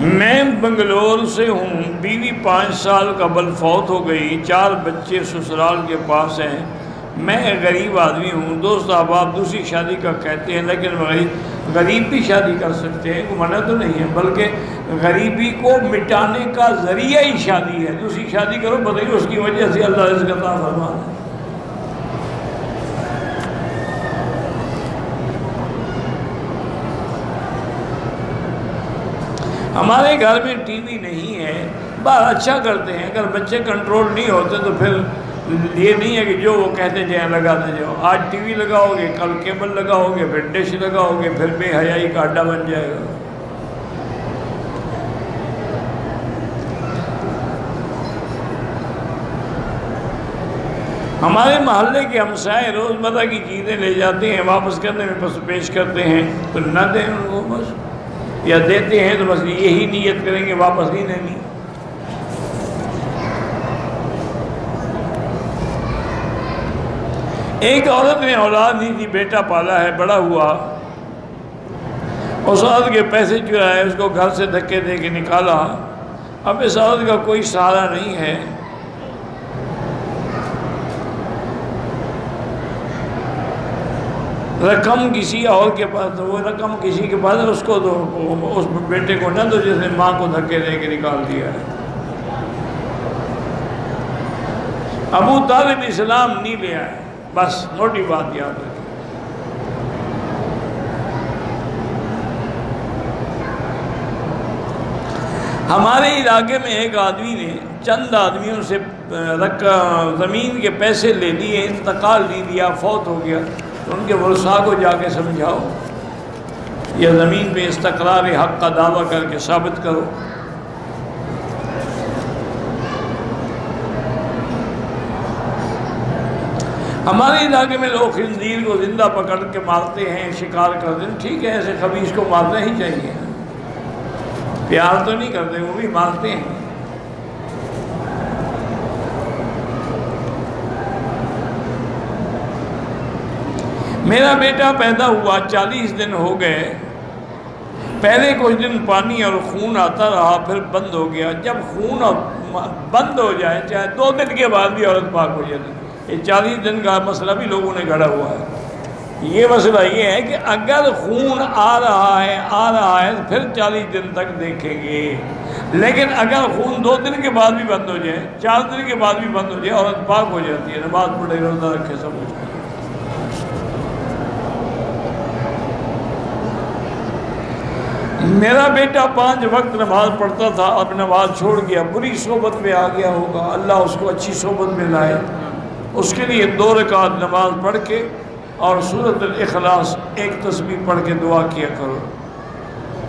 میں بنگلور سے ہوں، بیوی 5 سال قبل فوت ہو گئی، 4 بچے سسرال کے پاس ہیں، میں غریب آدمی ہوں۔ دوست احباب دوسری شادی کا کہتے ہیں، لیکن غریب بھی شادی کر سکتے ہیں، کوئی منع تو نہیں ہے، بلکہ غریبی کو مٹانے کا ذریعہ ہی شادی ہے۔ دوسری شادی کرو، بتائیے اس کی وجہ سے اللہ رزق عطا فرماتا ہے۔ ہمارے گھر میں ٹی وی نہیں ہے، بات اچھا کرتے ہیں، اگر بچے کنٹرول نہیں ہوتے تو پھر یہ نہیں ہے کہ جو وہ کہتے جائیں لگاتے جاؤ۔ آج ٹی وی لگاؤ گے، کل کیبل لگاؤ گے، پھر ڈش لگاؤ گے، پھر بے حیائی کا اڈا بن جائے گا۔ ہمارے محلے کے ہمسائے روزمرہ کی چیزیں لے جاتے ہیں، واپس کرنے میں بس پیش کرتے ہیں تو نہ دیں ان کو، بس، یا دیتے ہیں تو بس یہی نیت کریں گے واپس نہیں دینی۔ ایک عورت نے اولاد نہیں تھی، بیٹا پالا ہے، بڑا ہوا، اس عورت کے پیسے چرائے، اس کو گھر سے دھکے دے کے نکالا۔ اب اس عورت کا کوئی سہارا نہیں ہے۔ رقم کسی اور کے پاس، وہ رقم کسی کے پاس، اس کو دو، اس بیٹے کو نہ دو جس نے ماں کو دھکے دے کے نکال دیا ہے۔ ابو طالب اسلام نہیں لے آئے، بس موٹی بات یاد رکھیں۔ ہمارے علاقے میں ایک آدمی نے چند آدمیوں سے زمین کے پیسے لے لیے، انتقال نہیں دیا، فوت ہو گیا، تو ان کے ورثاء کو جا کے سمجھاؤ، یہ زمین پہ استقرار حق کا دعویٰ کر کے ثابت کرو۔ ہمارے علاقے میں لوگ خنزیر کو زندہ پکڑ کے مارتے ہیں، شکار کرتے ہیں، ٹھیک ہے، ایسے خبیث کو مارنا ہی چاہیے، پیار تو نہیں کرتے، وہ بھی مارتے ہیں۔ میرا بیٹا پیدا ہوا، 40 دن ہو گئے، پہلے کچھ دن پانی اور خون آتا رہا، پھر بند ہو گیا۔ جب خون بند ہو جائے، چاہے 2 دن کے بعد بھی عورت پاک ہو جاتی، یہ 40 دن کا مسئلہ بھی لوگوں نے گھڑا ہوا ہے۔ یہ مسئلہ یہ ہے کہ اگر خون آ رہا ہے تو پھر 40 دن تک دیکھیں گے، لیکن اگر خون 2 دن کے بعد بھی بند ہو جائے، 4 دن کے بعد بھی بند ہو جائے، عورت پاک ہو جاتی ہے، نماز پڑھے، روزہ رکھے، سب کچھ کرے۔ میرا بیٹا 5 وقت نماز پڑھتا تھا، اب نماز چھوڑ گیا، بری صحبت میں آ گیا ہوگا، اللہ اس کو اچھی صحبت میں لائے۔ اس کے لیے 2 رکعت نماز پڑھ کے اور سورۃ الاخلاص 1 تسبیح پڑھ کے دعا کیا کرو۔